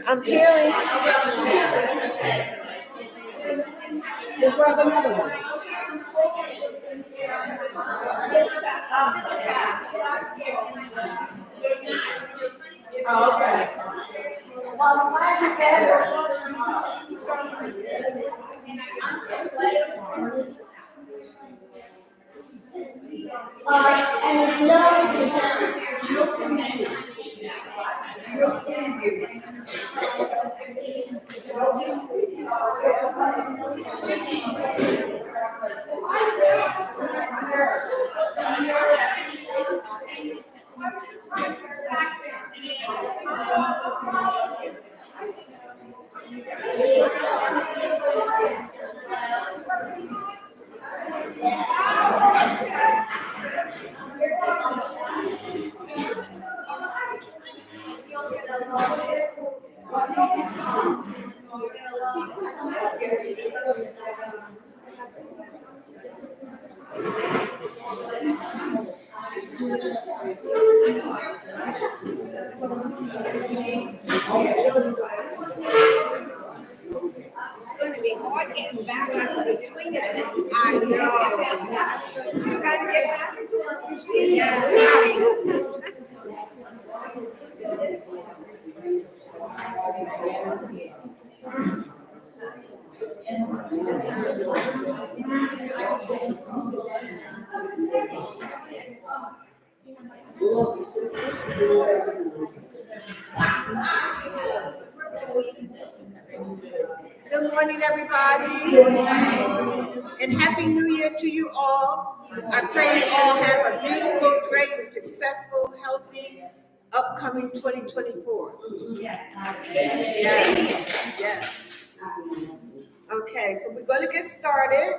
I'm hearing. We'll grab another one. Oh, okay. Well, I'm glad you're better. And it's going to be hard getting back after the swing of it. I know. You got to get back into it. Good morning, everybody. Good morning. And Happy New Year to you all. I pray you all have a beautiful, great, successful, healthy, upcoming 2024. Yes. Yes. Okay, so we're going to get started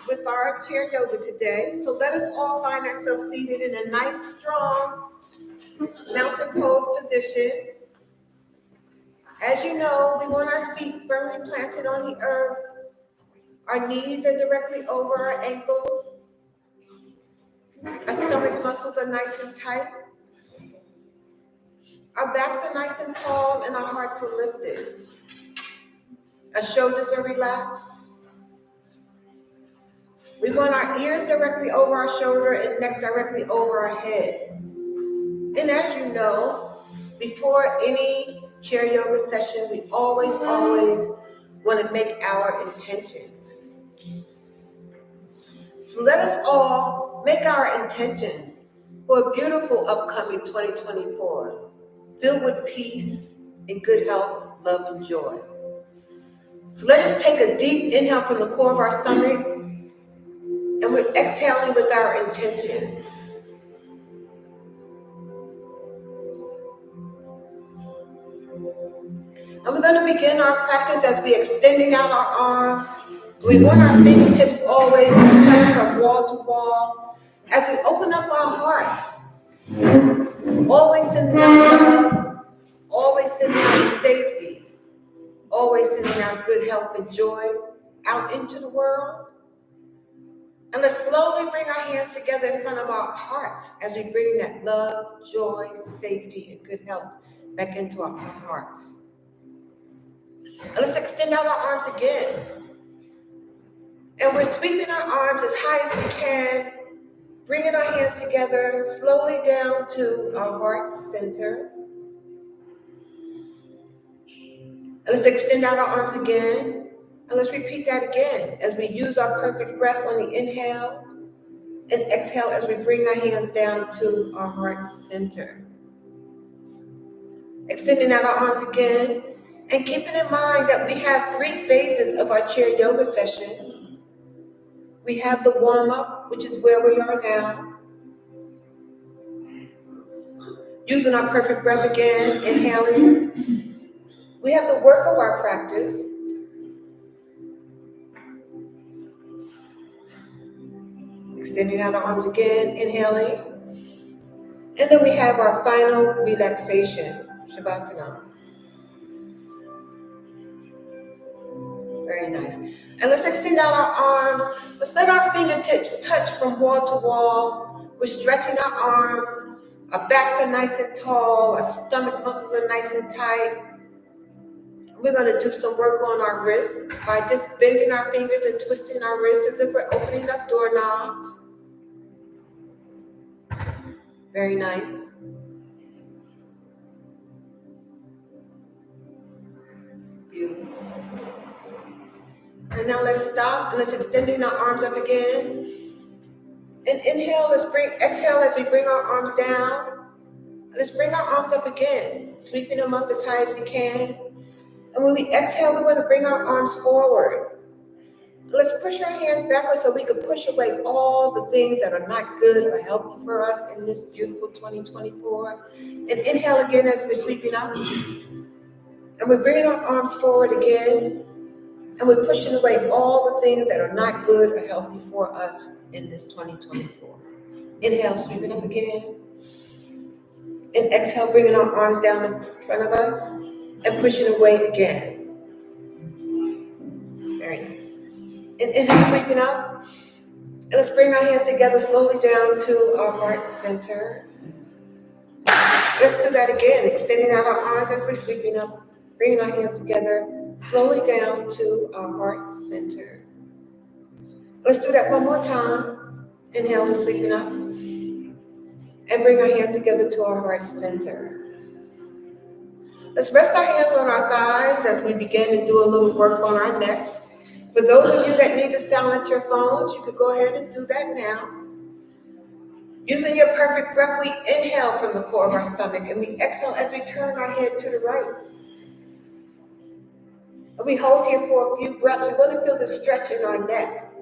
with our chair yoga today. So let us all find ourselves seated in a nice, strong mountain pose position. As you know, we want our feet firmly planted on the earth. Our knees are directly over our ankles. Our stomach muscles are nice and tight. Our backs are nice and tall and our hearts are lifted. Our shoulders are relaxed. We want our ears directly over our shoulder and neck directly over our head. And as you know, before any chair yoga session, we always want to make our intentions. So let us all make our intentions for a beautiful upcoming 2024, filled with peace and good health, love, and joy. So let us take a deep inhale from the core of our stomach, and we're exhaling with our intentions. And we're going to begin our practice as we extending out our arms. We want our fingertips always in touch from wall to wall. As we open up our hearts, always sending out love, always sending out safeties, always sending out good health and joy out into the world. And let's slowly bring our hands together in front of our hearts as we bring that love, joy, safety, and good health back into our hearts. And let's extend out our arms again. And we're sweeping our arms as high as we can, bringing our hands together slowly down to our heart center. And let's extend out our arms again. And let's repeat that again as we use our perfect breath on the inhale and exhale as we bring our hands down to our heart center. Extending out our arms again and keeping in mind that we have 3 phases of our chair yoga session. We have the warm-up, which is where we are now. Using our perfect breath again, inhaling. We have the work of our practice. Extending out our arms again, inhaling. And then we have our final relaxation, Shavasana. Very nice. And let's extend out our arms. Let's let our fingertips touch from wall to wall. We're stretching our arms. Our backs are nice and tall. Our stomach muscles are nice and tight. We're going to do some work on our wrists by just bending our fingers and twisting our wrists as if we're opening up doorknobs. Very nice. Beautiful. And now let's stop and let's extending our arms up again. And inhale, exhale as we bring our arms down. Let's bring our arms up again, sweeping them up as high as we can. And when we exhale, we want to bring our arms forward. Let's push our hands backwards so we can push away all the things that are not good or healthy for us in this beautiful 2024. And inhale again as we're sweeping up. And we're bringing our arms forward again. And we're pushing away all the things that are not good or healthy for us in this 2024. Inhale, sweeping up again. And exhale, bringing our arms down in front of us and pushing away again. Very nice. And inhale, sweeping up. And let's bring our hands together slowly down to our heart center. Let's do that again, extending out our arms as we're sweeping up, bringing our hands together slowly down to our heart center. Let's do that one more time. Inhale and sweeping up. And bring our hands together to our heart center. Let's rest our hands on our thighs as we begin to do a little work on our necks. For those of you that need to silence your phones, you could go ahead and do that now. Using your perfect breath, we inhale from the core of our stomach and we exhale as we turn our head to the right. And we hold here for a few breaths. We want to feel the stretch in our neck.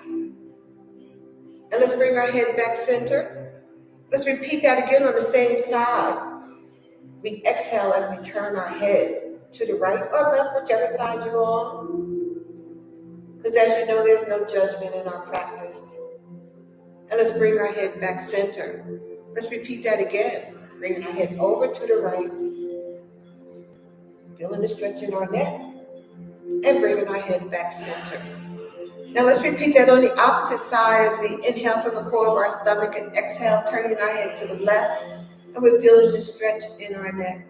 And let's bring our head back center. Let's repeat that again on the same side. We exhale as we turn our head to the right or left, whichever side you're on. Because as you know, there's no judgment in our practice. And let's bring our head back center. Let's repeat that again. Bringing our head over to the right. Feeling the stretch in our neck. And bringing our head back center. Now let's repeat that on the opposite side as we inhale from the core of our stomach and exhale, turning our head to the left And we're feeling the stretch in our neck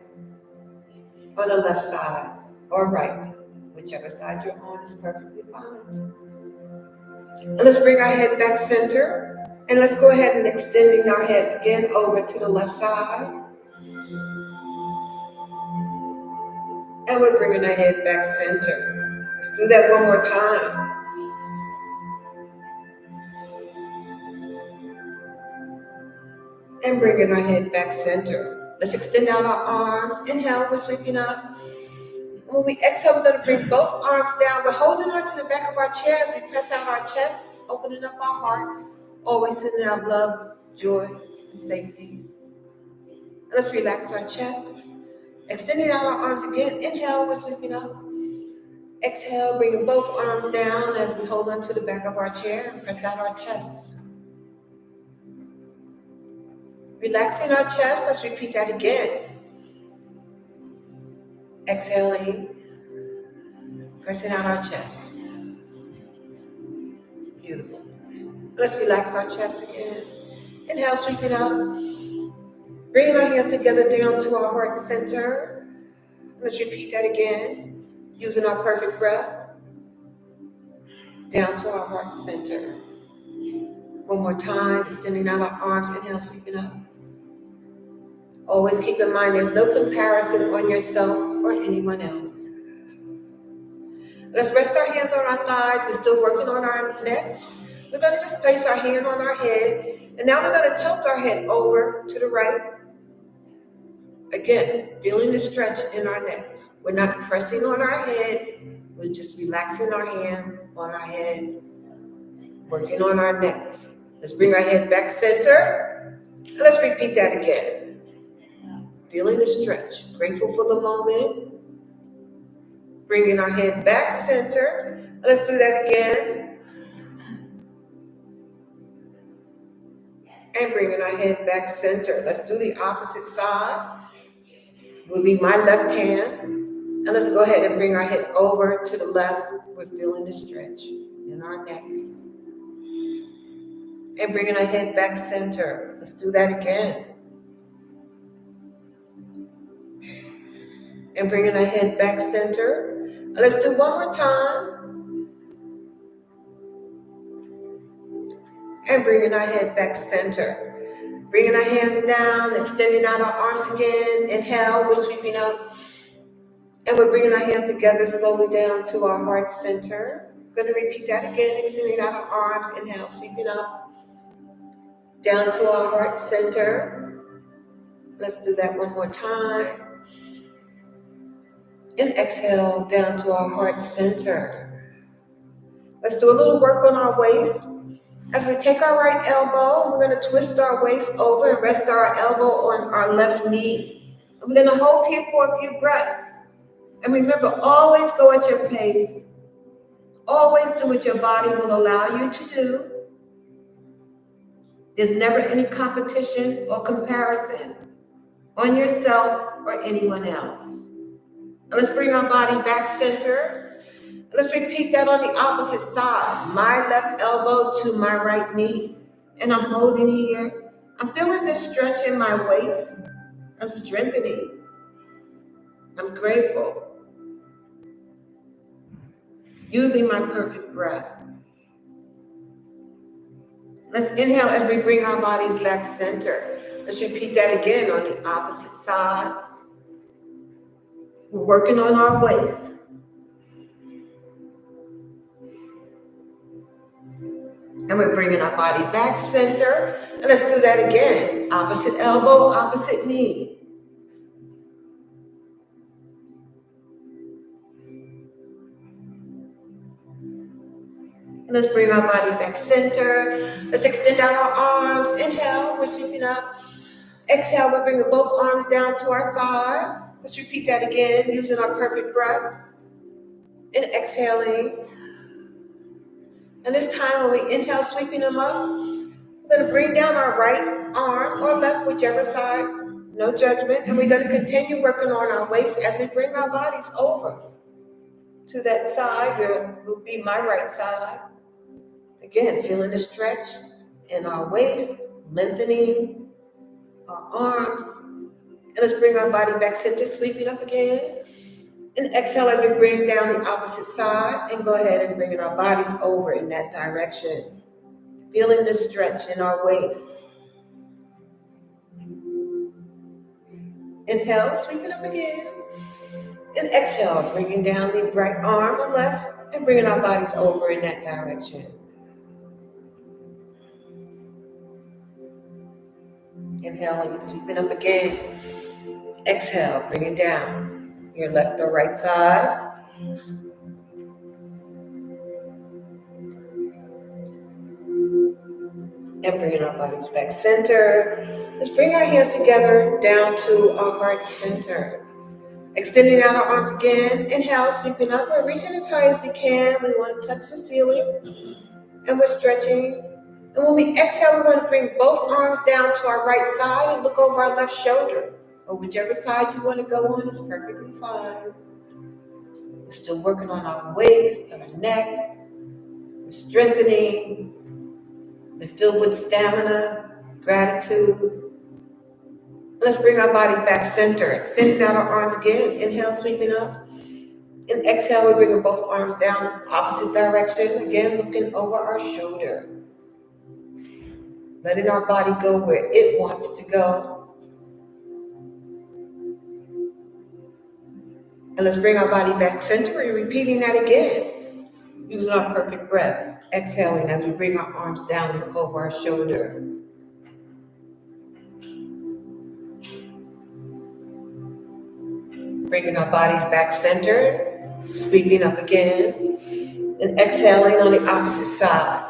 on the left side or right. Whichever side you're on is perfectly fine. And let's bring our head back center. And let's go ahead and extending our head again over to the left side. And we're bringing our head back center. Let's do that one more time. And bringing our head back center. Let's extend out our arms. Inhale, we're sweeping up. When we exhale, we're going to bring both arms down. We're holding on to the back of our chair as we press out our chest, opening up our heart, always sending out love, joy, and safety. And let's relax our chest. Extending out our arms again. Inhale, we're sweeping up. Exhale, bringing both arms down as we hold on to the back of our chair and press out our chest. Relaxing our chest, let's repeat that again. Exhaling, pressing out our chest. Beautiful. Let's relax our chest again. Inhale, sweeping up. Bringing our hands together down to our heart center. Let's repeat that again. Using our perfect breath. Down to our heart center. One more time, extending out our arms. Inhale, sweeping up. Always keep in mind there's no comparison on yourself or anyone else. Let's rest our hands on our thighs. We're still working on our necks. We're going to just place our hand on our head. And now we're going to tilt our head over to the right. Again, feeling the stretch in our neck. We're not pressing on our head. We're just relaxing our hands on our head. Working on our necks. Let's bring our head back center. And let's repeat that again. Feeling the stretch. Grateful for the moment. Bringing our head back center. And let's do that again. And bringing our head back center. Let's do the opposite side. Will be my left hand. And let's go ahead and bring our head over to the left. We're feeling the stretch in our neck. And bringing our head back center. Let's do that again. And bringing our head back center. And let's do one more time. And bringing our head back center. Bringing our hands down, extending out our arms again. Inhale, we're sweeping up. And we're bringing our hands together slowly down to our heart center. We're going to repeat that again, extending out our arms. Inhale, sweeping up. Down to our heart center. Let's do that one more time. And exhale down to our heart center. Let's do a little work on our waist. As we take our right elbow, we're going to twist our waist over and rest our elbow on our left knee. And we're going to hold here for a few breaths. And remember, always go at your pace. Always do what your body will allow you to do. There's never any competition or comparison on yourself or anyone else. And let's bring our body back center. Let's repeat that on the opposite side. My left elbow to my right knee. And I'm holding here. I'm feeling this stretch in my waist. I'm strengthening. I'm grateful. Using my perfect breath. Let's inhale as we bring our bodies back center. Let's repeat that again on the opposite side. We're working on our waist. And we're bringing our body back center. And let's do that again. Opposite elbow, opposite knee. And let's bring our body back center. Let's extend out our arms. Inhale, we're sweeping up. Exhale, we're bringing both arms down to our side. Let's repeat that again, using our perfect breath. And exhaling. And this time when we inhale, sweeping them up, we're going to bring down our right arm or left, whichever side, no judgment. And we're going to continue working on our waist as we bring our bodies over to that side, where will be my right side. Again, feeling the stretch in our waist, lengthening our arms. And let's bring our body back center, sweeping up again. And exhale as we bring down the opposite side, and go ahead and bring our bodies over in that direction. Feeling the stretch in our waist. Inhale, sweeping up again. And exhale, bringing down the right arm or left, and bringing our bodies over in that direction. Inhale, and sweeping up again. Exhale, bringing down your left or right side. And bringing our bodies back center. Let's bring our hands together down to our heart center. Extending out our arms again. Inhale, sweeping up. We're reaching as high as we can. We want to touch the ceiling. And we're stretching. And when we exhale, we want to bring both arms down to our right side and look over our left shoulder. Or whichever side you want to go on is perfectly fine. We're still working on our waist, our neck. We're strengthening. We're filled with stamina, gratitude. Let's bring our body back center. Extending out our arms again. Inhale, sweeping up. And exhale, we bring both arms down, opposite direction. Again, looking over our shoulder. Letting our body go where it wants to go. And let's bring our body back center. We're repeating that again. Using our perfect breath. Exhaling as we bring our arms down and look over our shoulder. Bringing our bodies back centered. Sweeping up again. And exhaling on the opposite side.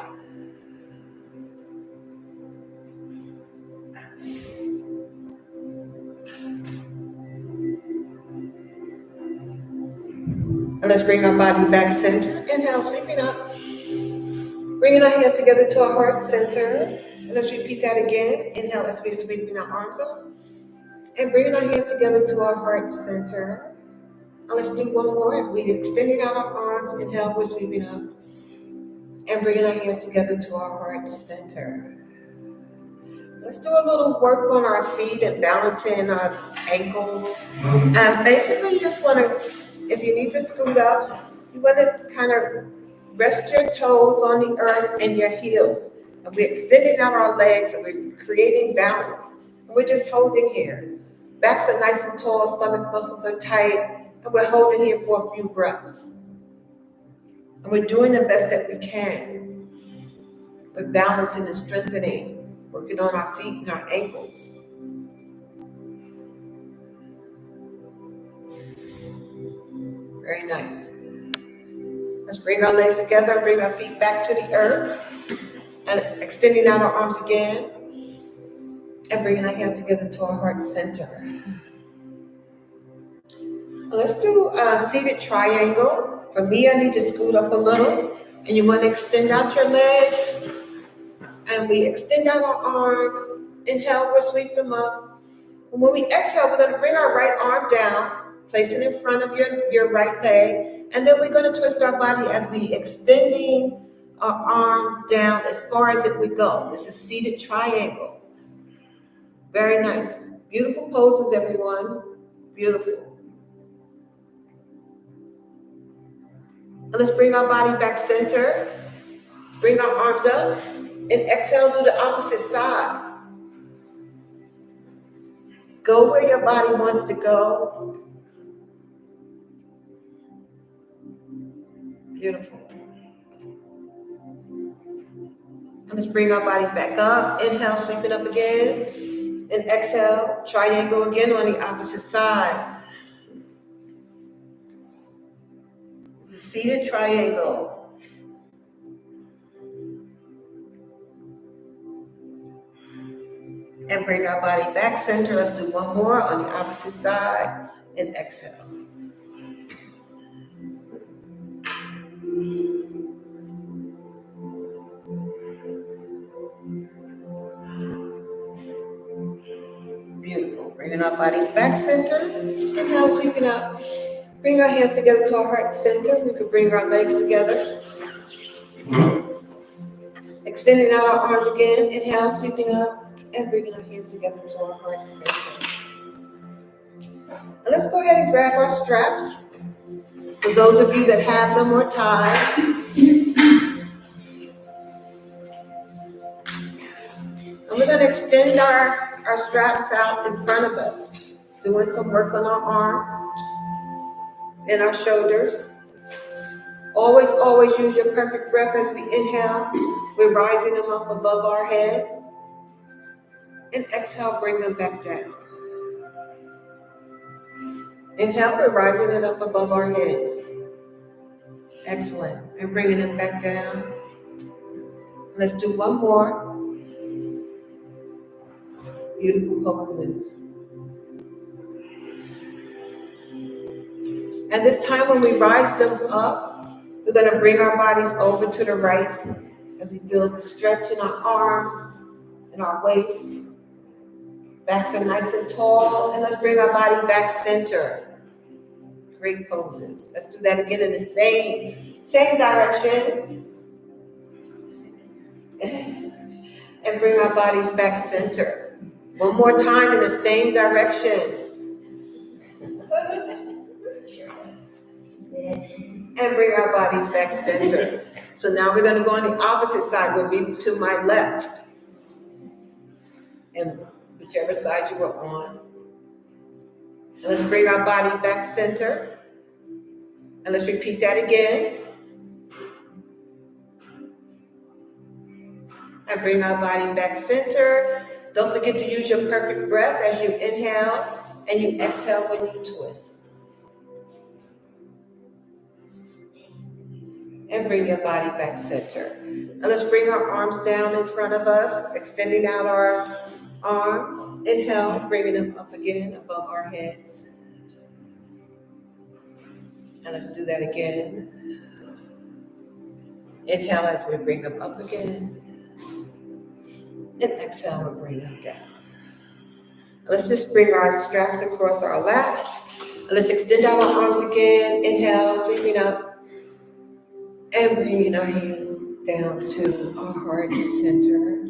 And let's bring our body back center. Inhale, sweeping up. Bringing our hands together to our heart center. And let's repeat that again. Inhale as we're sweeping our arms up. And bringing our hands together to our heart center. And let's do one more. We're extending out our arms. Inhale, we're sweeping up. And bringing our hands together to our heart center. Let's do a little work on our feet and balancing our ankles. And basically, you just want to, if you need to scoot up, you want to kind of rest your toes on the earth and your heels. And we're extending out our legs and we're creating balance. And we're just holding here. Backs are nice and tall, stomach muscles are tight, and we're holding here for a few breaths. And we're doing the best that we can. We're balancing and strengthening, working on our feet and our ankles. Very nice. Let's bring our legs together, bring our feet back to the earth, and extending out our arms again, and bringing our hands together to our heart center. Let's do a seated triangle. For me, I need to scoot up a little, and you want to extend out your legs, and we extend out our arms. Inhale, we'll sweep them up. And when we exhale, we're going to bring our right arm down, place it in front of your right leg, and then we're going to twist our body as we extending our arm down as far as it would go. This is seated triangle. Very nice. Beautiful poses, everyone. Beautiful. And let's bring our body back center. Bring our arms up. And exhale, do the opposite side. Go where your body wants to go. Beautiful. And let's bring our body back up. Inhale, sweeping up again. And exhale, triangle again on the opposite side. It's a seated triangle. And bring our body back center. Let's do one more on the opposite side. And exhale. Beautiful. Bringing our bodies back center. Inhale, sweeping up. Bring our hands together to our heart center. We could bring our legs together. Extending out our arms again. Inhale, sweeping up. And bringing our hands together to our heart center. And let's go ahead and grab our straps. For those of you that have them or ties. And we're going to extend our straps out in front of us, doing some work on our arms and our shoulders. Always, always use your perfect breath as we inhale. We're rising them up above our head. And exhale, bring them back down. Inhale, we're rising it up above our heads. Excellent. And bringing them back down. Let's do one more. Beautiful poses. And this time when we rise them up, we're going to bring our bodies over to the right as we feel the stretch in our arms and our waist. Backs are nice and tall. And let's bring our body back center. Great poses. Let's do that again in the same direction. And bring our bodies back center. One more time in the same direction. And bring our bodies back center. So now we're going to go on the opposite side. We'll be to my left. And whichever side you were on. And let's bring our body back center. And let's repeat that again. And bring our body back center. Don't forget to use your perfect breath as you inhale and you exhale when you twist. And bring your body back center. And let's bring our arms down in front of us, extending out our arms. Inhale, bringing them up again above our heads. And let's do that again. Inhale as we bring them up again. And exhale and bring them down. Let's just bring our straps across our laps. And let's extend out our arms again. Inhale, sweeping up. And bringing our hands down to our heart center.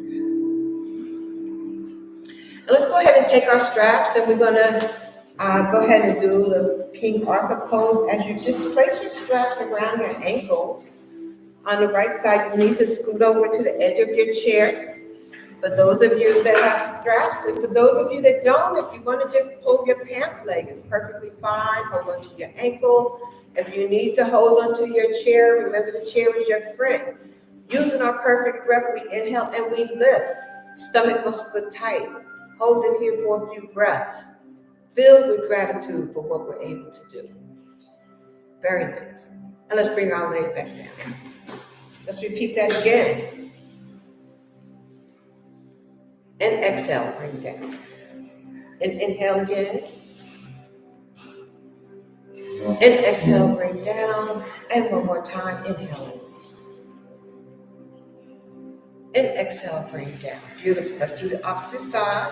And let's go ahead and take our straps, and we're going to go ahead and do the King Arthur pose. As you just place your straps around your ankle, on the right side, you need to scoot over to the edge of your chair. For those of you that have straps, and for those of you that don't, if you want to just pull your pants leg, it's perfectly fine. Hold onto your ankle. If you need to hold onto your chair, remember the chair is your friend. Using our perfect breath, we inhale and we lift. Stomach muscles are tight. Hold it here for a few breaths. Filled with gratitude for what we're able to do. Very nice. And let's bring our leg back down. Let's repeat that again. And exhale, bring down. And inhale again. And exhale, bring down. And one more time, inhale. And exhale, bring down. Beautiful. Let's do the opposite side.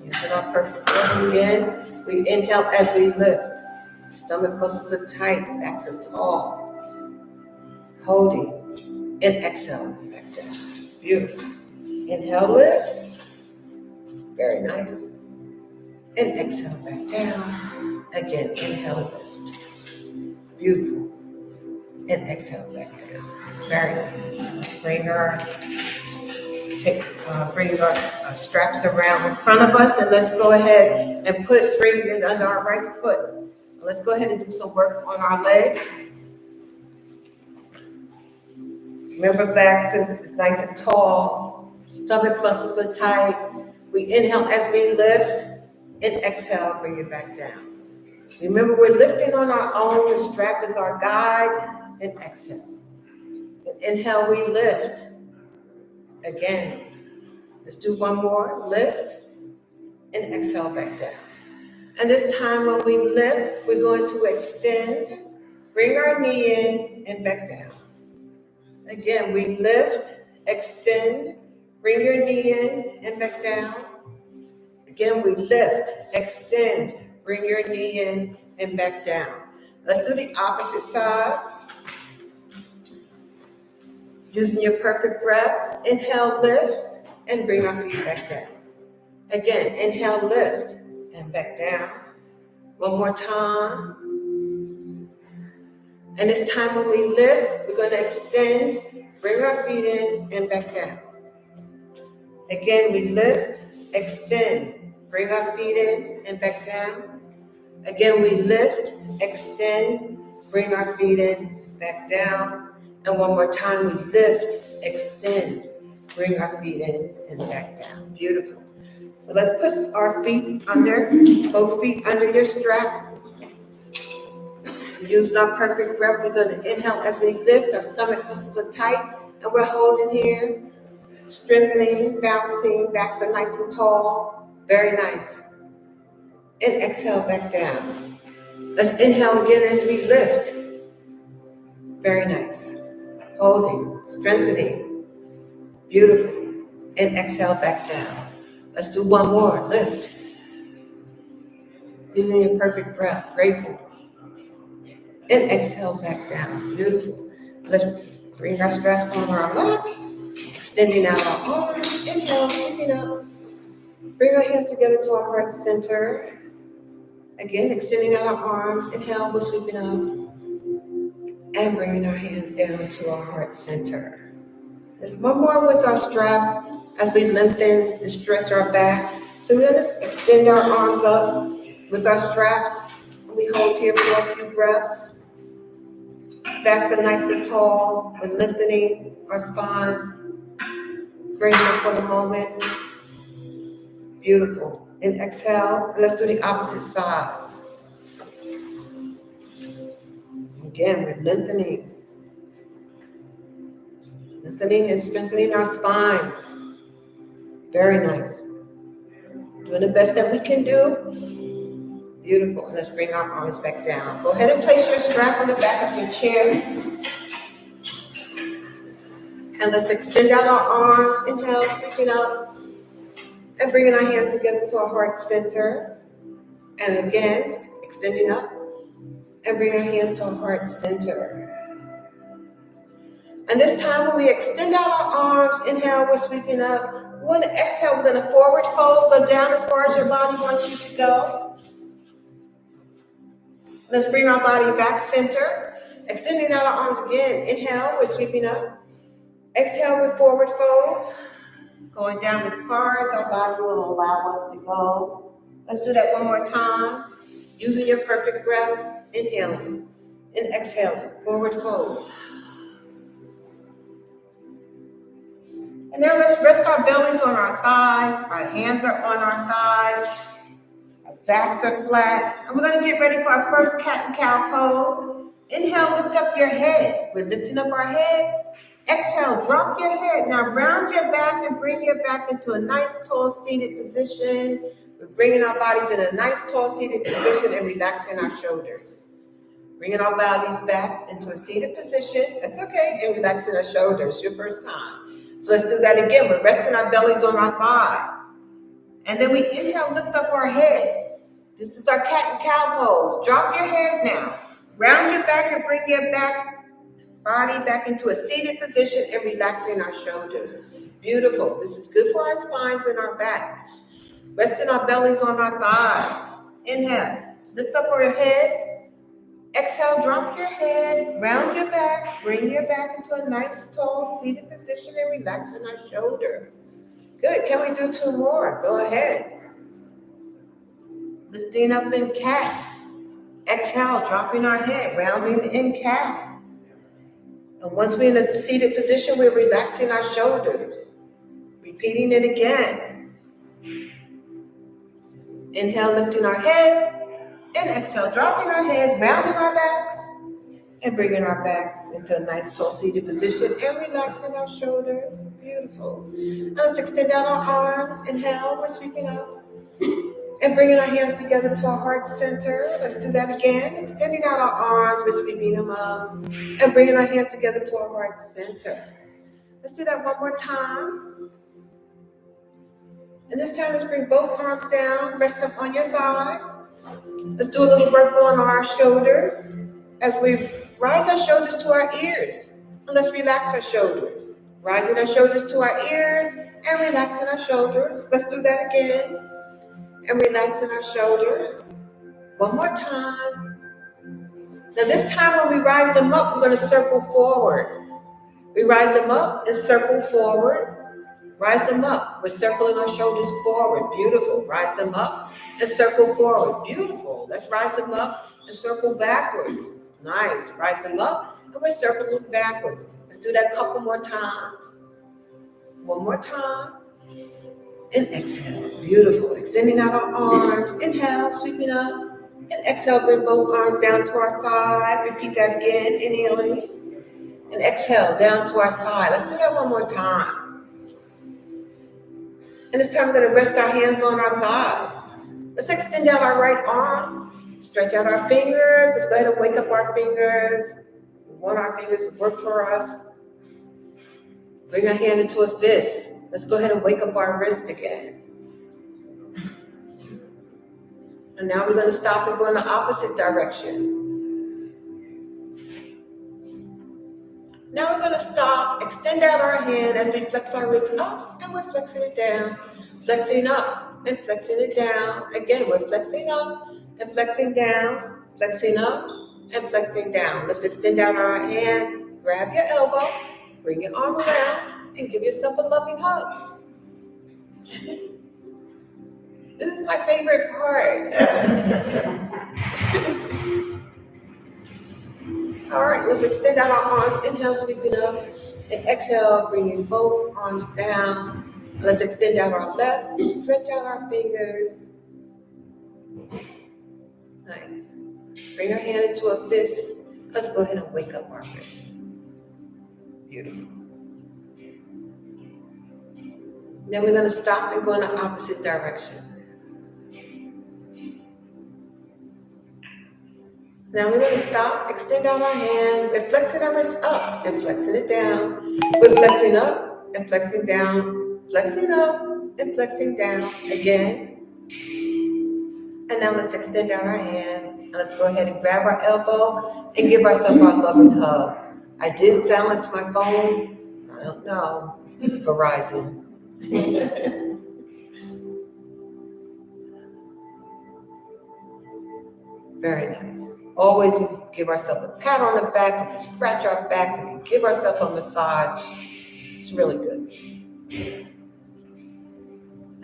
Using our perfect breath again. We inhale as we lift. Stomach muscles are tight, backs are tall. Holding. And exhale, back down. Beautiful. Inhale, lift. Very nice. And exhale, back down. Again, inhale, lift. Beautiful. And exhale, back down. Very nice. Let's bring our straps around in front of us, and let's go ahead and bring it under our right foot. Let's go ahead and do some work on our legs. Remember, back is nice and tall. Stomach muscles are tight. We inhale as we lift, and exhale, bring it back down. Remember, we're lifting on our own. The strap is our guide, and exhale. And inhale, we lift. Again. Let's do one more. Lift, and exhale back down. And this time when we lift, we're going to extend, bring our knee in, and back down. Again, we lift, extend, bring your knee in, and back down. Again, we lift, extend, bring your knee in and back down. Let's do the opposite side. Using your perfect breath, inhale, lift, and bring our feet back down. Again, inhale, lift, and back down. One more time. And this time when we lift, we're going to extend, bring our feet in, and back down. Again, we lift, extend, bring our feet in, and back down. Again, we lift, extend, bring our feet in, back down. And one more time, we lift, extend, bring our feet in, and back down. Beautiful. So let's put our feet under, both feet under your strap. Using our perfect breath, we're going to inhale as we lift. Our stomach muscles are tight, and we're holding here. Strengthening, bouncing, backs are nice and tall. Very nice. And exhale back down. Let's inhale again as we lift. Very nice. Holding, strengthening. Beautiful. And exhale back down. Let's do one more. Lift. Using your perfect breath. Grateful. And exhale back down. Beautiful. Let's bring our straps on our lap. Extending out our arms. Inhale, sweeping up. Bring our hands together to our heart center. Again, extending out our arms. Inhale, we're sweeping up. And bringing our hands down to our heart center. There's one more with our strap as we lengthen and stretch our backs. So we're going to extend our arms up with our straps. We hold here for a few breaths. Backs are nice and tall. We're lengthening our spine. Grateful for the moment. Beautiful. And exhale. And let's do the opposite side. Again, we're lengthening. Lengthening and strengthening our spines. Very nice. Doing the best that we can do. Beautiful. And let's bring our arms back down. Go ahead and place your strap on the back of your chair. And let's extend out our arms. Inhale, sweeping up. And bringing our hands together to our heart center. And again, extending up. And bring our hands to our heart center. And this time when we extend out our arms, inhale, we're sweeping up. We want to exhale, we're going to forward fold, go down as far as your body wants you to go. Let's bring our body back center. Extending out our arms again. Inhale, we're sweeping up. Exhale, we forward fold. Going down as far as our body will allow us to go. Let's do that one more time. Using your perfect breath. Inhaling and exhaling. Forward fold. And now let's rest our bellies on our thighs. Our hands are on our thighs. Our backs are flat. And we're going to get ready for our first cat and cow pose. Inhale, lift up your head. We're lifting up our head. Exhale, drop your head. Now round your back and bring your back into a nice tall seated position. We're bringing our bodies in a nice tall seated position and relaxing our shoulders. Bringing our bodies back into a seated position. That's okay. And relaxing our shoulders. Your first time. So let's do that again. We're resting our bellies on our thigh. And then we inhale, lift up our head. This is our cat and cow pose. Drop your head now. Round your back and bring your body back into a seated position and relaxing our shoulders. Beautiful. This is good for our spines and our backs. Resting our bellies on our thighs. Inhale. Lift up our head. Exhale, drop your head, round your back, bring your back into a nice, tall, seated position and relaxing our shoulder. Good. Can we do two more? Go ahead. Lifting up in cat. Exhale, dropping our head, rounding in cat. And once we're in a seated position, we're relaxing our shoulders. Repeating it again. Inhale, lifting our head. And exhale, dropping our head, rounding our backs, and bringing our backs into a nice tall seated position and relaxing our shoulders. Beautiful. Now let's extend out our arms. Inhale, we're sweeping up. And bringing our hands together to our heart center. Let's do that again. Extending out our arms, we're sweeping them up. And bringing our hands together to our heart center. Let's do that one more time. And this time, let's bring both arms down. Rest up on your thigh. Let's do a little work on our shoulders as we rise our shoulders to our ears. And let's relax our shoulders. Rising our shoulders to our ears and relaxing our shoulders. Let's do that again. And relaxing our shoulders. One more time. Now this time when we rise them up, we're going to circle forward. We rise them up and circle forward. Rise them up. We're circling our shoulders forward. Beautiful. Rise them up and circle forward. Beautiful. Let's rise them up and circle backwards. Nice. Rise them up and we're circling backwards. Let's do that a couple more times. One more time. And exhale. Beautiful. Extending out our arms. Inhale, sweeping up. And exhale, bring both arms down to our side. Repeat that again. Inhaling. And exhale, down to our side. Let's do that one more time. And this time we're going to rest our hands on our thighs. Let's extend out our right arm. Stretch out our fingers. Let's go ahead and wake up our fingers. We want our fingers to work for us. Bring our hand into a fist. Let's go ahead and wake up our wrist again. And now we're going to stop and go in the opposite direction. Now we're going to stop, extend out our hand as we flex our wrist up, and we're flexing it down. Flexing up and flexing it down. Again, we're flexing up and flexing down. Flexing up and flexing down. Let's extend out our hand. Grab your elbow. Bring your arm around and give yourself a loving hug. This is my favorite part. All right, let's extend out our arms. Inhale, sweeping up. And exhale, bringing both arms down. Let's extend out our left. Stretch out our fingers. Nice. Bring our hand into a fist. Let's go ahead and wake up our wrists. Beautiful. Then we're going to stop and go in the opposite direction. Now we're going to stop, extend out our hand. We're flexing our wrist up and flexing it down. We're flexing up and flexing down. Flexing up and flexing down again. And now let's extend out our hand. And let's go ahead and grab our elbow and give ourselves our loving hug. I did silence my phone. I don't know. Verizon. Very nice. Always we can give ourselves a pat on the back, we can scratch our back, we can give ourselves a massage. It's really good.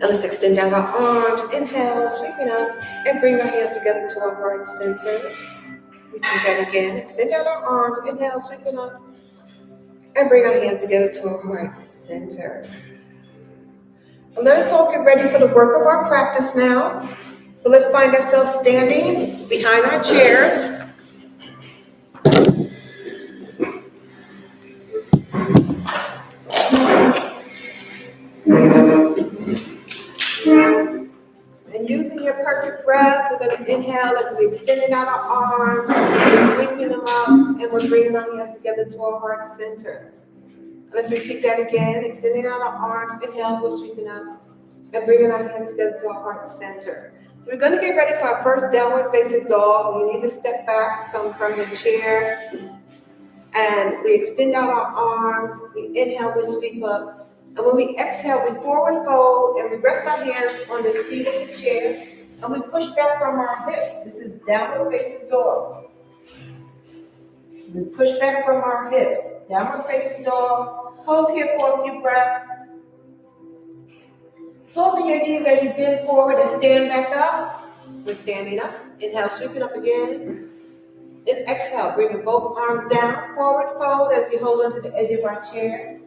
And let's extend out our arms. Inhale, sweeping up, and bring our hands together to our heart center. Repeat that again. Extend out our arms. Inhale, sweeping up, and bring our hands together to our heart center. And let us all get ready for the work of our practice now. So let's find ourselves standing behind our chairs. And using your perfect breath, we're going to inhale as we're extending out our arms, we're sweeping them up, and we're bringing our hands together to our heart center. Let's repeat that again. Extending out our arms, inhale, we're sweeping up, and bringing our hands together to our heart center. So we're going to get ready for our first downward facing dog. We need to step back some from the chair. And we extend out our arms. We inhale, we sweep up. And when we exhale, we forward fold and we rest our hands on the seat of the chair. And we push back from our hips. This is downward facing dog. We push back from our hips. Downward facing dog. Hold here for a few breaths. Soften your knees as you bend forward and stand back up. We're standing up. Inhale, sweeping up again. Then exhale, bringing both arms down. Forward fold as we hold onto the edge of our chair.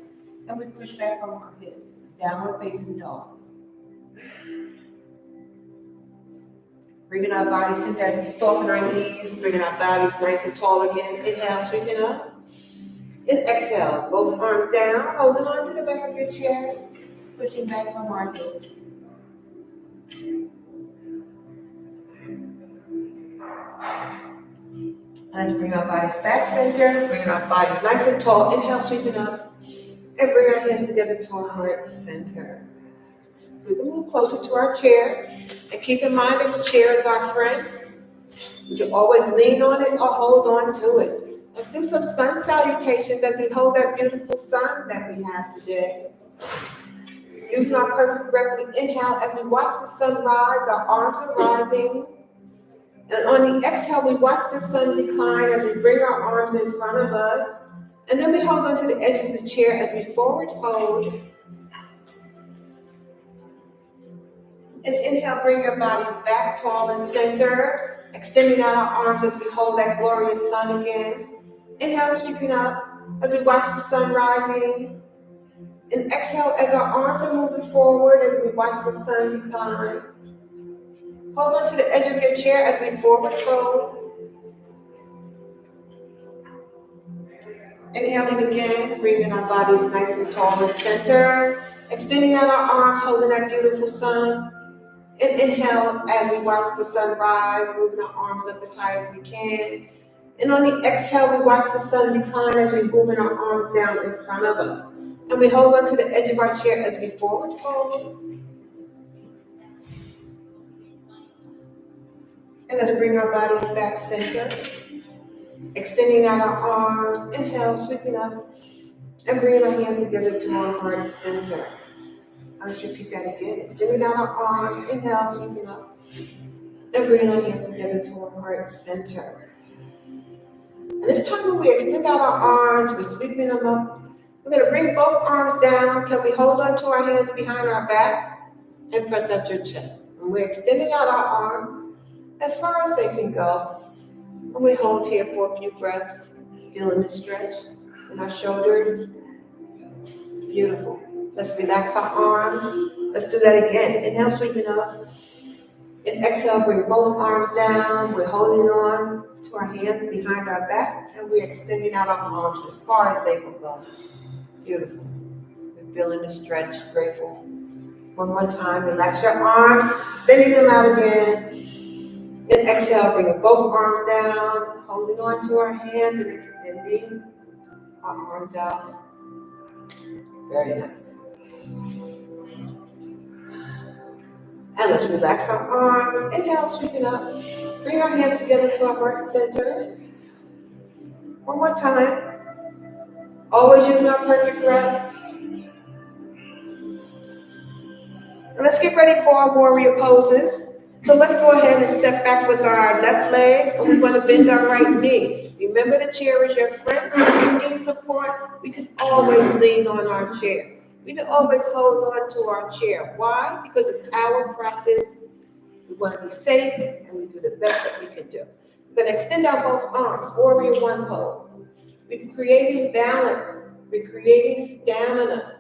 And we push back from our hips. Downward facing dog. Bringing our bodies center as we soften our knees. Bringing our bodies nice and tall again. Inhale, sweeping up. Then exhale, both arms down. Holding on to the back of your chair. Pushing back from our hips. Let's bring our bodies back center, bringing our bodies nice and tall. Inhale, sweeping up, and bring our hands together to our heart center. We can move closer to our chair, and keep in mind that the chair is our friend. You can always lean on it or hold on to it. Let's do some sun salutations as we hold that beautiful sun that we have today. Using our perfect breath, we inhale as we watch the sun rise, our arms are rising. And on the exhale, we watch the sun decline as we bring our arms in front of us. And then we hold onto the edge of the chair as we forward fold. And inhale, bring your bodies back tall and center, extending out our arms as we hold that glorious sun again. Inhale, sweeping up as we watch the sun rising. And exhale as our arms are moving forward as we watch the sun decline. Hold on to the edge of your chair as we forward fold. Inhaling again, bringing our bodies nice and tall and center. Extending out our arms, holding that beautiful sun. And inhale as we watch the sun rise, moving our arms up as high as we can. And on the exhale, we watch the sun decline as we move our arms down in front of us. And we hold on to the edge of our chair as we forward fold. And let's bring our bodies back center. Extending out our arms, inhale, sweeping up. And bringing our hands together to our heart center. Let's repeat that again. Extending out our arms, inhale, sweeping up. And bringing our hands together to our heart center. And this time when we extend out our arms, we're sweeping them up. We're going to bring both arms down. Can we hold on to our hands behind our back and press out your chest? And we're extending out our arms as far as they can go. And we hold here for a few breaths, feeling the stretch in our shoulders. Beautiful. Let's relax our arms. Let's do that again. Inhale, sweeping up. And exhale, bring both arms down. We're holding on to our hands behind our backs, and we're extending out our arms as far as they will go. Beautiful. We're feeling the stretch, grateful. One more time, relax your arms, extending them out again. And exhale, bringing both arms down, holding on to our hands and extending our arms out. Very nice. And let's relax our arms. Inhale, sweeping up. Bring our hands together to our heart center. One more time. Always using our perfect breath. And let's get ready for our warrior poses. So let's go ahead and step back with our left leg, and we want to bend our right knee. Remember, the chair is your friend. If you need support, we can always lean on our chair. We can always hold on to our chair. Why? Because it's our practice. We want to be safe, and we do the best that we can do. We're going to extend out both arms, warrior one pose. We're creating balance. We're creating stamina.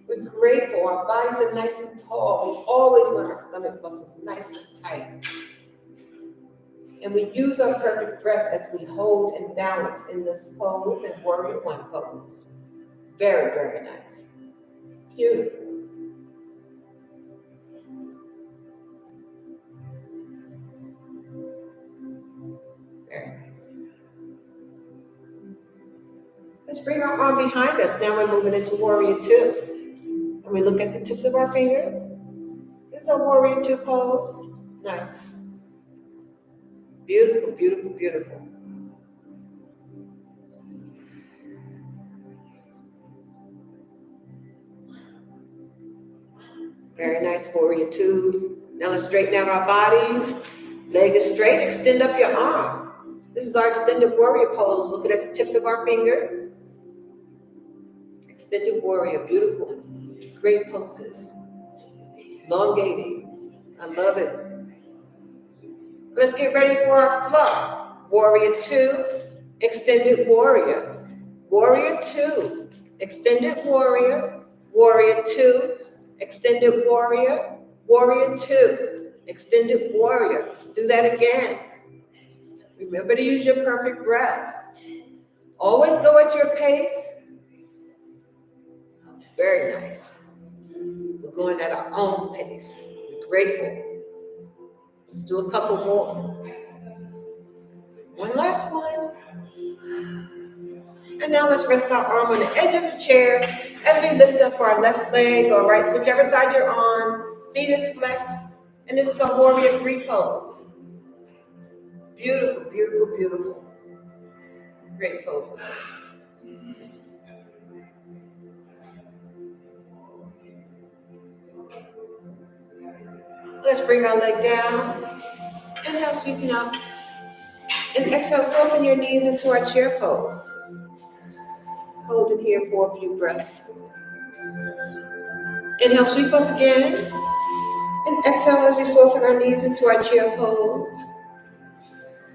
We're grateful. Our bodies are nice and tall. We always want our stomach muscles nice and tight. And we use our perfect breath as we hold and balance in this pose and warrior one pose. Very, very nice. Beautiful. Very nice. Let's bring our arm behind us. Now we're moving into warrior two. And we look at the tips of our fingers. This is a warrior two pose. Nice. Beautiful, beautiful, beautiful. Very nice, warrior twos. Now let's straighten out our bodies. Leg is straight, extend up your arm. This is our extended warrior pose. Looking at the tips of our fingers. Extended warrior, beautiful. Great poses. Elongating. I love it. Let's get ready for our flow. Warrior two, extended warrior. Warrior two, extended warrior. Warrior two, extended warrior. Warrior two, extended warrior. Let's do that again. Remember to use your perfect breath. Always go at your pace. Very nice. We're going at our own pace. We're grateful. Let's do a couple more. One last one. And now let's rest our arm on the edge of the chair as we lift up our left leg or right, whichever side you're on. Feet is flexed. And this is a warrior three pose. Beautiful, beautiful, beautiful. Great pose. Let's bring our leg down. Inhale, sweeping up. And exhale, soften your knees into our chair pose. Hold it here for a few breaths. Inhale, sweep up again. And exhale as we soften our knees into our chair pose.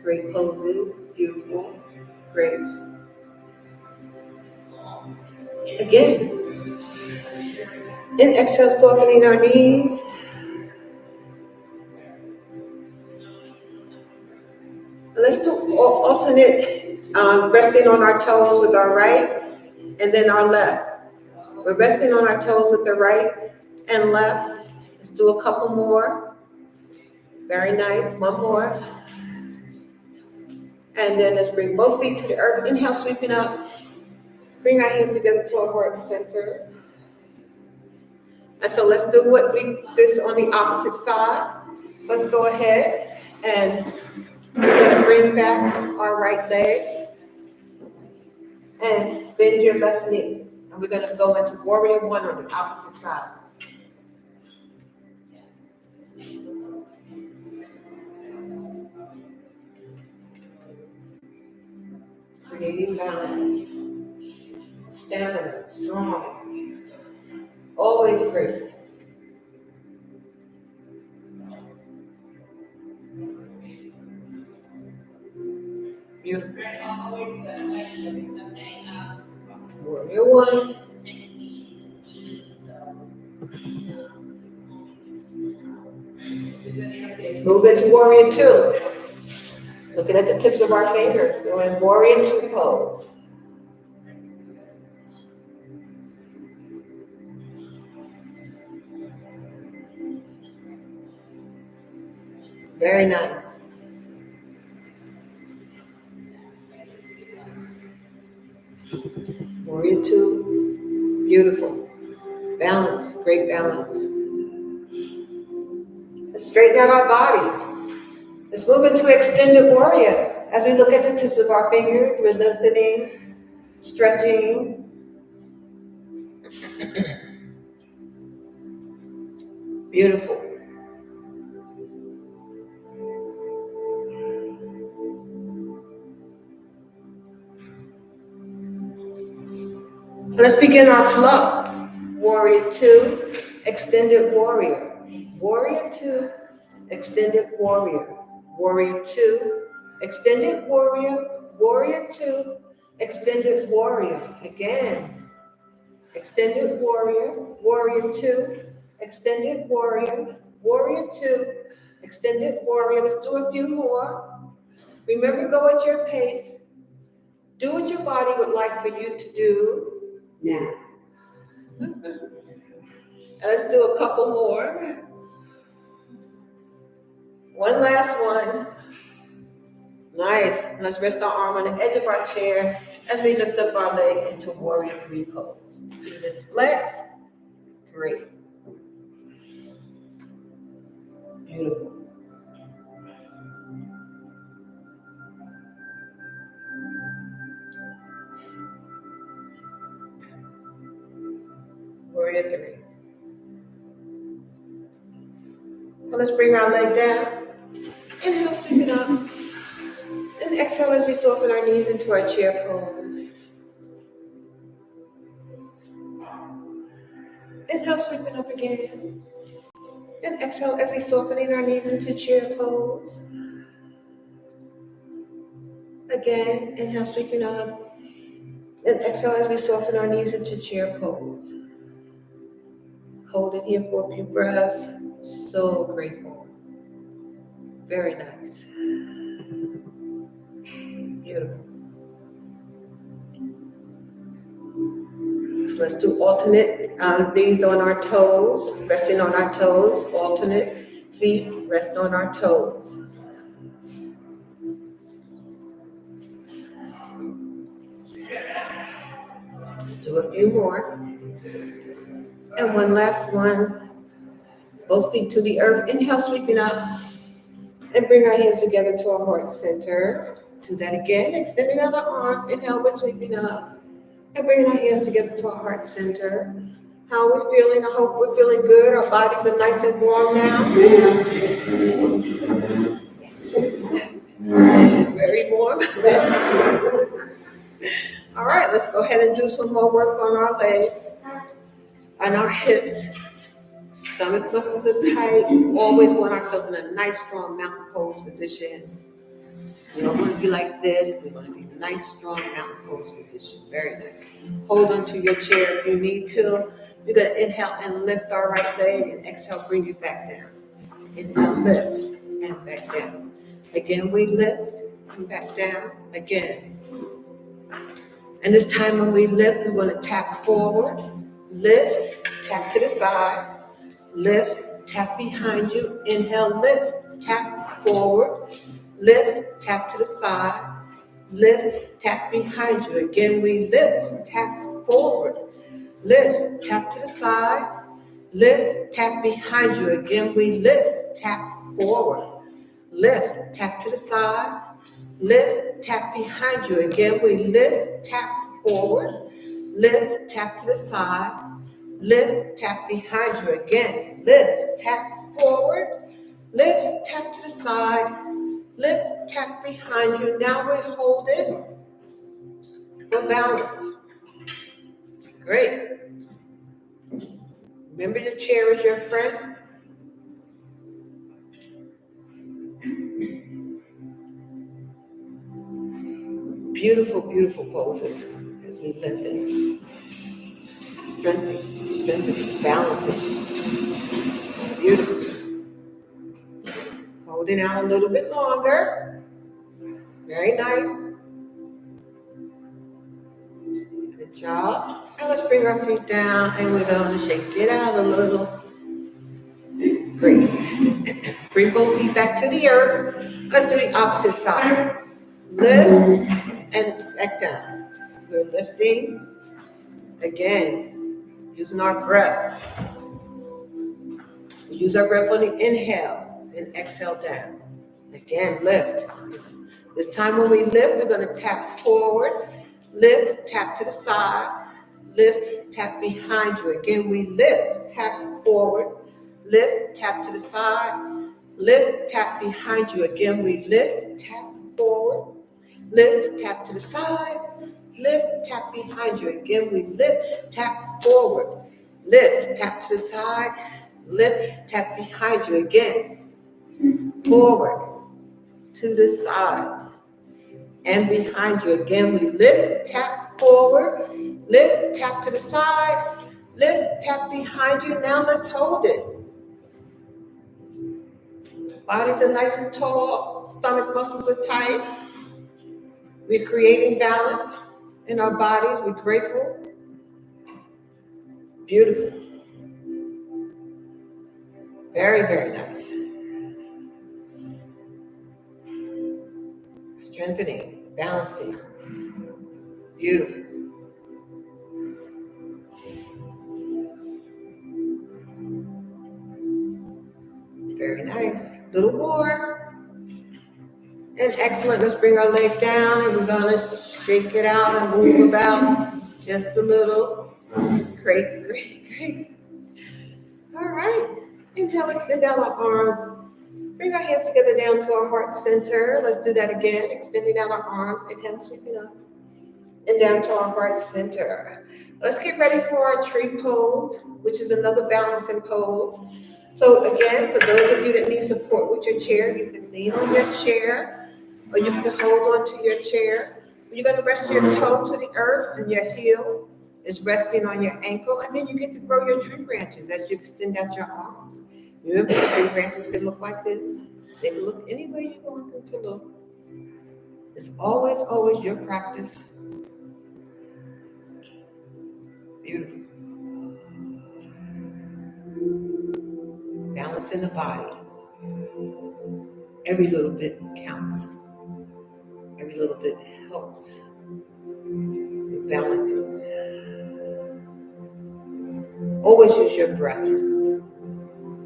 Great poses, beautiful, great. Again. And exhale, softening our knees. Let's do alternate resting on our toes with our right and then our left. We're resting on our toes with the right and left. Let's do a couple more. Very nice. One more. And then let's bring both feet to the earth. Inhale, sweeping up. Bring our hands together to our heart center. And so let's do this on the opposite side. Let's go ahead and we're going to bring back our right leg and bend your left knee. And we're going to go into warrior one on the opposite side. Creating balance, stamina, strong, always grateful. Beautiful. Warrior one. Let's move into warrior two. Looking at the tips of our fingers. We're in warrior two pose. Very nice. Warrior two, beautiful. Balance, great balance. Let's straighten out our bodies. Let's move into extended warrior. As we look at the tips of our fingers, we're lengthening, stretching. Beautiful. Let's begin our flow. Warrior two, extended warrior. Warrior two, extended warrior. Warrior two, extended warrior. Warrior two, extended warrior. Again. Extended warrior. Warrior two, extended warrior. Warrior two, extended warrior. Let's do a few more. Remember, go at your pace. Do what your body would like for you to do now. Let's do a couple more. One last one. Nice. Let's rest our arm on the edge of our chair as we lift up our leg into warrior three pose. Feet is flex. Great. Beautiful. Warrior three. Well, let's bring our leg down. Inhale, sweep it up. And exhale as we soften our knees into our chair pose. Inhale, sweep it up again. And exhale as we soften our knees into chair pose. Again, inhale, sweeping up. And exhale as we soften our knees into chair pose. Hold it here for a few breaths. So grateful. Very nice. Beautiful. So let's do alternate knees on our toes, resting on our toes. Alternate feet, rest on our toes. Let's do a few more. And one last one. Both feet to the earth. Inhale, sweeping up. And bring our hands together to our heart center. Do that again. Extending out our arms. Inhale, we're sweeping up. And bringing our hands together to our heart center. How are we feeling? I hope we're feeling good. Our bodies are nice and warm now. Very warm. All right, let's go ahead and do some more work on our legs and our hips. Stomach muscles are tight. We always want ourselves in a nice, strong mountain pose position. We don't want to be like this. We want to be in a nice, strong mountain pose position. Very nice. Hold onto your chair if you need to. You're going to inhale and lift our right leg, and exhale, bring it back down. Inhale, lift, and back down. Again, we lift, and back down, again. And this time when we lift, we're going to tap forward, lift, tap to the side, lift, tap behind you. Inhale, lift, tap forward, lift, tap to the side, lift, tap behind you. Again, we lift, tap forward, lift, tap to the side, lift, tap behind you. Again, we lift, tap forward, lift, tap to the side, lift, tap behind you. Again, we lift, tap forward, lift, tap to the side, lift, tap behind you. Again, lift, tap forward, lift, tap to the side, lift, tap behind you. Now we hold it for balance. Great. Remember, your chair is your friend. Beautiful, beautiful poses as we lengthen, strengthening, balancing. Beautiful. Holding out a little bit longer. Very nice. Good job. And let's bring our feet down, and we're going to shake it out a little. Great. Bring both feet back to the earth. Let's do the opposite side. Lift and back down. We're lifting. Again, using our breath. We use our breath on the inhale and exhale down. Again, lift. This time when we lift, we're going to tap forward, lift, tap to the side, lift, tap behind you. Again, we lift, tap forward, lift, tap to the side, lift, tap behind you. Again, we lift, tap forward, lift, tap to the side, lift, tap behind you. Again, we lift, tap forward, lift, tap to the side, lift, tap behind you. Again, forward, to the side, and behind you. Again, we lift, tap forward, lift, tap to the side, lift, tap behind you. Now let's hold it. Bodies are nice and tall, stomach muscles are tight. We're creating balance in our bodies. We're grateful. Beautiful. Very, very nice. Strengthening, balancing. Beautiful. Very nice. A little more. And excellent. Let's bring our leg down, and we're going to shake it out and move about just a little. Great, great, great. All right. Inhale, extend out our arms. Bring our hands together down to our heart center. Let's do that again. Extending out our arms. Inhale, sweeping up. And down to our heart center. Let's get ready for our tree pose, which is another balancing pose. So again, for those of you that need support with your chair, you can lean on your chair, or you can hold on to your chair. You're going to rest your toe to the earth, and your heel is resting on your ankle, and then you get to grow your tree branches as you extend out your arms. Remember, the tree branches can look like this. They can look any way you want them to look. It's always, always your practice. Beautiful. Balance in the body. Every little bit counts. Every little bit helps. You're balancing. Always use your breath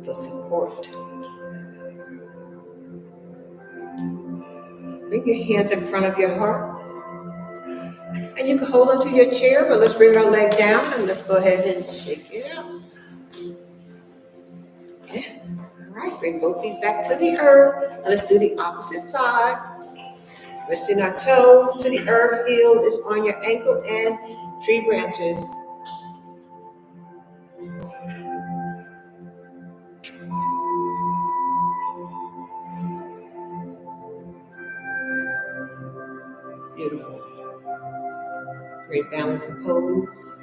for support. Bring your hands in front of your heart. And you can hold onto your chair, but let's bring our leg down and let's go ahead and shake it out. Okay. All right, bring both feet back to the earth. And let's do the opposite side. Resting our toes to the earth. Heel is on your ankle and tree branches. Beautiful. Great balancing pose.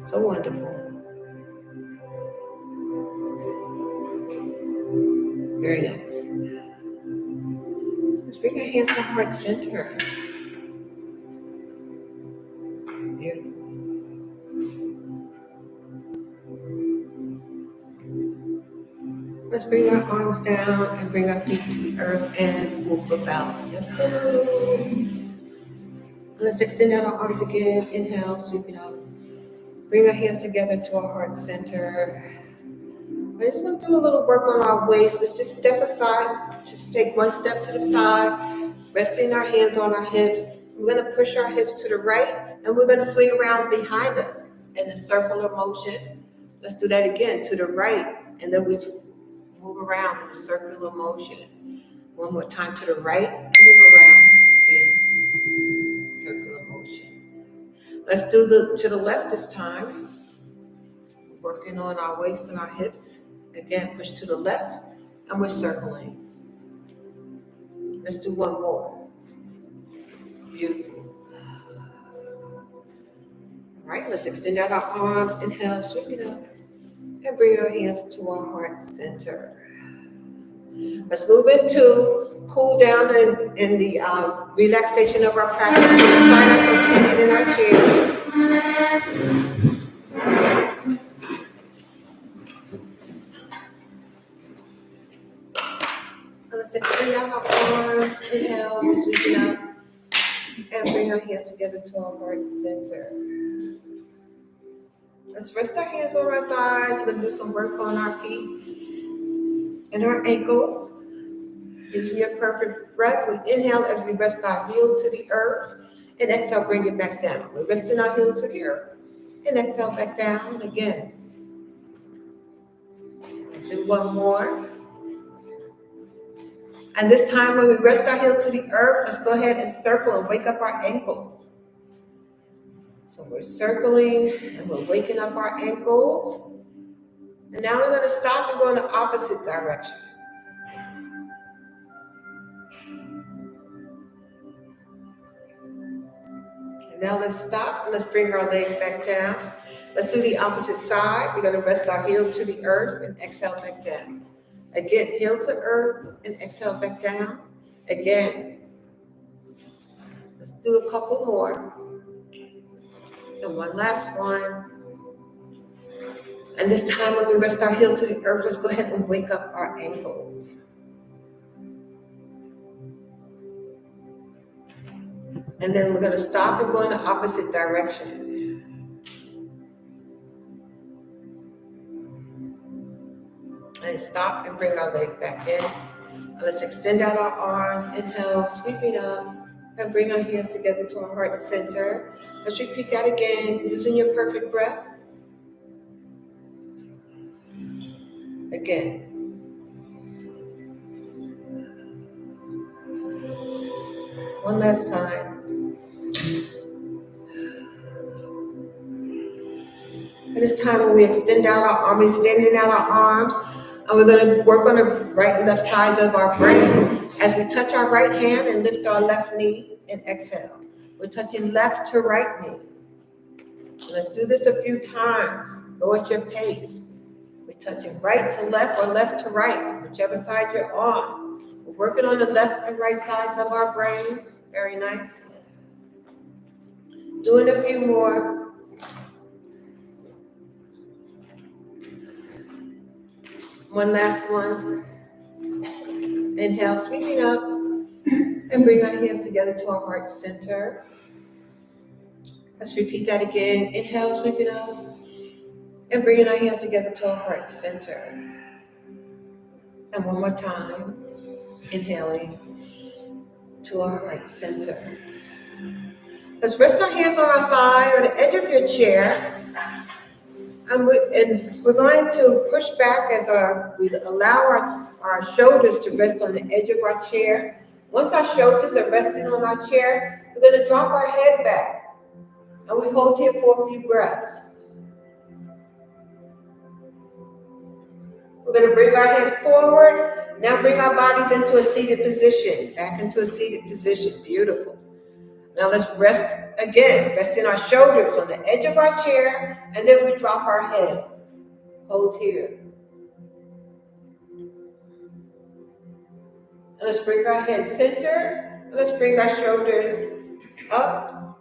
So wonderful. Very nice. Let's bring our hands to heart center. Beautiful. Let's bring our arms down and bring our feet to the earth and move about just a little. Let's extend out our arms again. Inhale, sweeping up. Bring our hands together to our heart center. I just want to do a little work on our waist. Let's just step aside. Just take one step to the side, resting our hands on our hips. We're going to push our hips to the right, and we're going to swing around behind us in a circular motion. Let's do that again, to the right, and then we move around in a circular motion. One more time to the right, and move around again, circular motion. Let's do to the left this time. Working on our waist and our hips. Again, push to the left, and we're circling. Let's do one more. Beautiful. All right, let's extend out our arms. Inhale, sweep it up, and bring our hands to our heart center. Let's move into cool down in the relaxation of our practice. So let's find ourselves seated in our chairs. Let's extend out our arms. Inhale, sweep it up, and bring our hands together to our heart center. Let's rest our hands on our thighs. We're going to do some work on our feet and our ankles. Using your perfect breath, we inhale as we rest our heel to the earth, and exhale, bring it back down. We're resting our heel to the earth, and exhale back down again. Do one more. And this time when we rest our heel to the earth, let's go ahead and circle and wake up our ankles. So we're circling and we're waking up our ankles. And now we're going to stop and go in the opposite direction. And now let's stop and let's bring our leg back down. Let's do the opposite side. We're going to rest our heel to the earth and exhale back down. Again, heel to earth and exhale back down. Again. Let's do a couple more. And one last one. And this time when we rest our heel to the earth, let's go ahead and wake up our ankles. And then we're going to stop and go in the opposite direction. And stop and bring our leg back in. And let's extend out our arms. Inhale, sweeping up. And bring our hands together to our heart center. Let's repeat that again, using your perfect breath. Again. One last time. And it's time when we extend out our arms, extending out our arms, and we're going to work on the right and left sides of our brain. As we touch our right hand and lift our left knee and exhale. We're touching left to right knee. Let's do this a few times. Go at your pace. We're touching right to left or left to right, whichever side you're on. We're working on the left and right sides of our brains. Very nice. Doing a few more. One last one. Inhale, sweeping up, and bring our hands together to our heart center. Let's repeat that again. Inhale, sweeping up, and bringing our hands together to our heart center. And one more time. Inhaling to our heart center. Let's rest our hands on our thigh or the edge of your chair. And we're going to push back as we allow our shoulders to rest on the edge of our chair. Once our shoulders are resting on our chair, we're going to drop our head back. And we hold here for a few breaths. We're going to bring our head forward. Now bring our bodies into a seated position. Back into a seated position. Beautiful. Now let's rest again. Resting our shoulders on the edge of our chair. And then we drop our head. Hold here. And let's bring our head center. And let's bring our shoulders up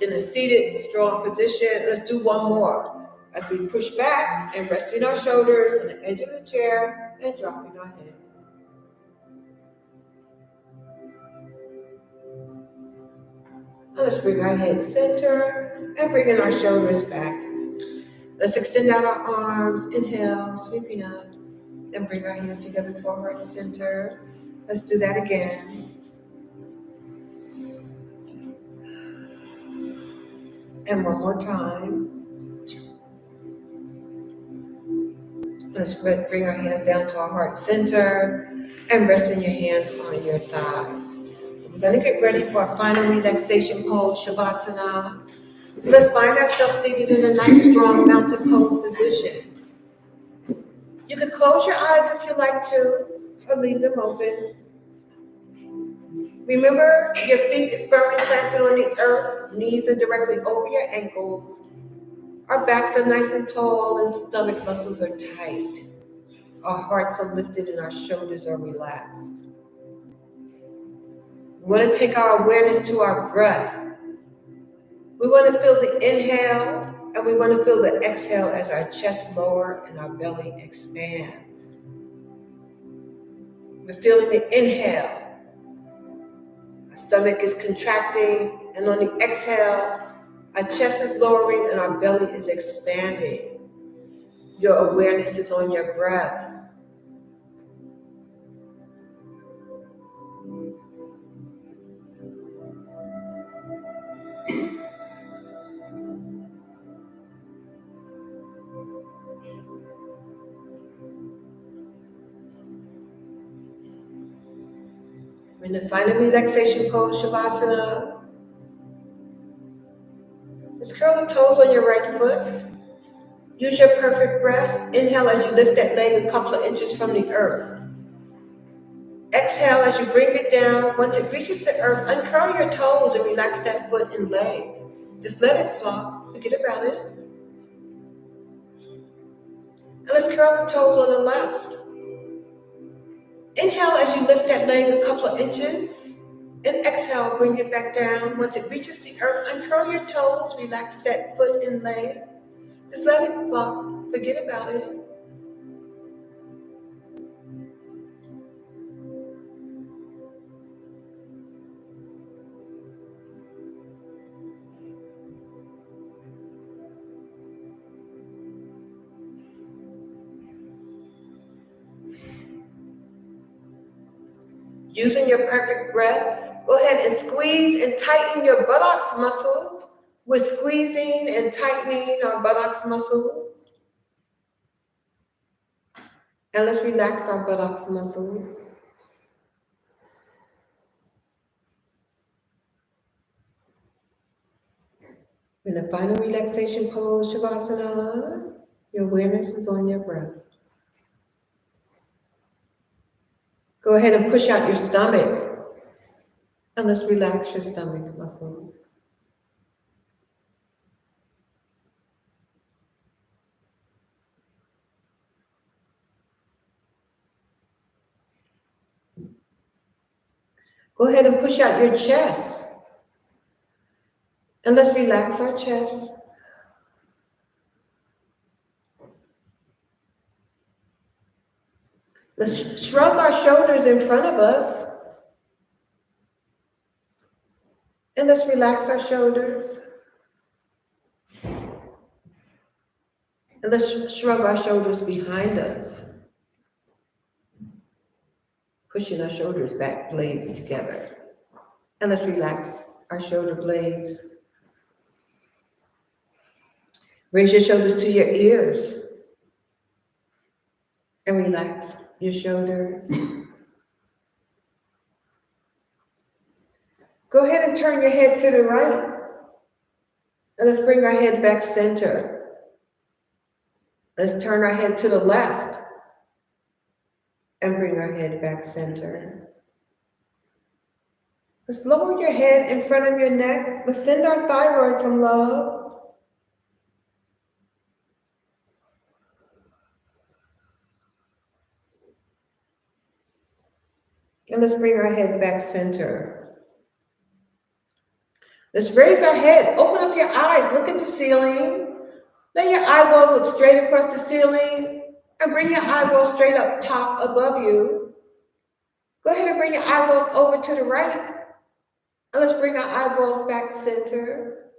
in a seated, strong position. Let's do one more. As we push back and resting our shoulders on the edge of the chair and dropping our heads. And let's bring our head center and bringing our shoulders back. Let's extend out our arms. Inhale, sweeping up. And bring our hands together to our heart center. Let's do that again. And one more time. Let's bring our hands down to our heart center and resting your hands on your thighs. So we're going to get ready for our final relaxation pose, Shavasana. So let's find ourselves seated in a nice, strong mountain pose position. You can close your eyes if you like to, or leave them open. Remember, your feet is firmly planted on the earth, knees are directly over your ankles. Our backs are nice and tall and stomach muscles are tight. Our hearts are lifted and our shoulders are relaxed. We want to take our awareness to our breath. We want to feel the inhale and we want to feel the exhale as our chest lowers and our belly expands. We're feeling the inhale. Our stomach is contracting, and on the exhale, our chest is lowering and our belly is expanding. Your awareness is on your breath. In the final relaxation pose, Shavasana, let's curl the toes on your right foot. Use your perfect breath. Inhale as you lift that leg a couple of inches from the earth. Exhale as you bring it down. Once it reaches the earth, uncurl your toes and relax that foot and leg. Just let it flop. Forget about it. And let's curl the toes on the left. Inhale as you lift that leg a couple of inches. And exhale, bring it back down. Once it reaches the earth, uncurl your toes, relax that foot and leg. Just let it flop. Forget about it. Using your perfect breath, go ahead and squeeze and tighten your buttocks muscles. We're squeezing and tightening our buttocks muscles. And let's relax our buttocks muscles. In the final relaxation pose, Shavasana, your awareness is on your breath. Go ahead and push out your stomach. And let's relax your stomach muscles. Go ahead and push out your chest. And let's relax our chest. Let's shrug our shoulders in front of us. And let's relax our shoulders. And let's shrug our shoulders behind us. pushing our shoulders back, blades together. And let's relax our shoulder blades. Raise your shoulders to your ears and relax your shoulders. Go ahead and turn your head to the right. And let's bring our head back center. Let's turn our head to the left and bring our head back center. Let's lower your head in front of your neck. Let's send our thyroid some love. And let's bring our head back center. Let's raise our head. Open up your eyes. Look at the ceiling. Let your eyeballs look straight across the ceiling. And bring your eyeballs straight up top above you. Go ahead and bring your eyeballs over to the right. And let's bring our eyeballs back center.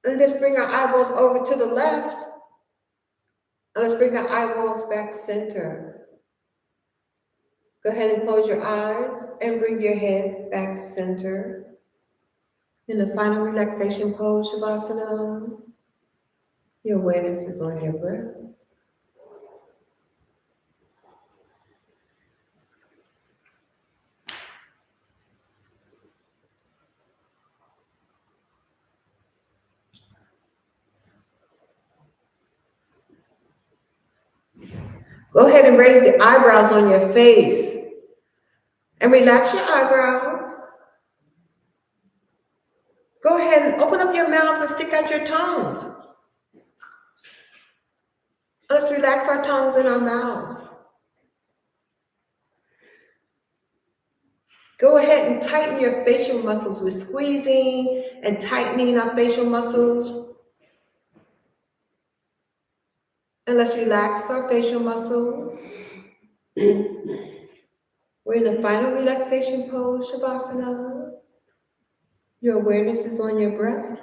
And let's bring our eyeballs over to the left. And let's bring our eyeballs back center. Go ahead and close your eyes and bring your head back center. In the final relaxation pose, Shavasana, your awareness is on your breath. Go ahead and raise the eyebrows on your face and relax your eyebrows. Go ahead and open up your mouths and stick out your tongues. Let's relax our tongues and our mouths. Go ahead and tighten your facial muscles with squeezing and tightening our facial muscles. And let's relax our facial muscles. We're in the final relaxation pose, Shavasana. Your awareness is on your breath.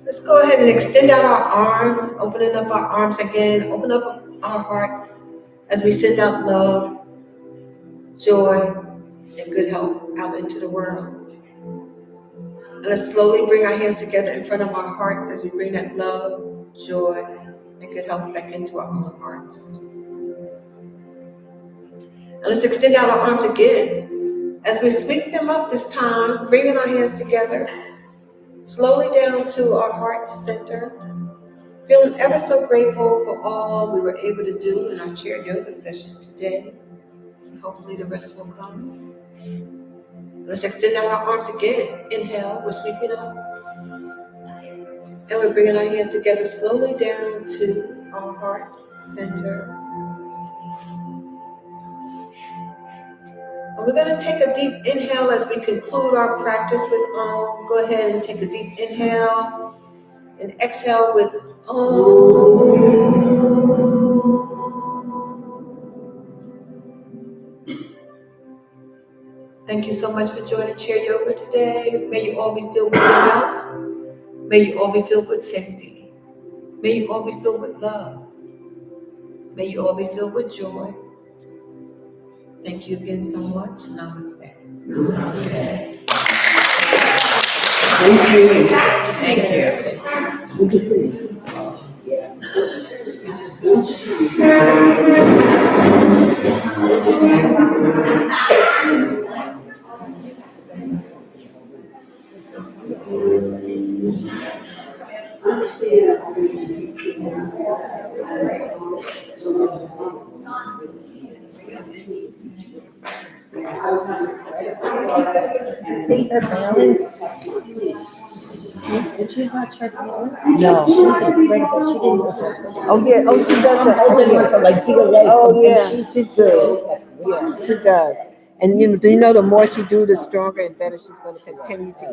Let's go ahead and extend out our arms, opening up our arms again, open up our hearts as we send out love, joy, and good health out into the world. And let's slowly bring our hands together in front of our hearts as we bring that love, joy, and good health back into our own hearts. And let's extend out our arms again as we sweep them up this time, bringing our hands together, slowly down to our heart center, feeling ever so grateful for all we were able to do in our chair yoga session today. And hopefully the rest will come. Let's extend out our arms again. Inhale, we're sweeping up. And we're bringing our hands together slowly down to our heart center. And we're going to take a deep inhale as we conclude our practice with Om. Go ahead and take a deep inhale and exhale with Om. Thank you so much for joining Chair Yoga today. May you all be filled with good health. May you all be filled with safety. May you all be filled with love. May you all be filled with joy. Thank you again so much. Namaste. Namaste. Thank you. Thank you. Yeah. See her balance? Did you watch her balance? No. She's incredible. She didn't know her. Oh yeah. Oh, she does that. Holding her for like dear life. Oh yeah. And She's good. Yeah, she does. And do you know the more she do, the stronger and better she's going to continue to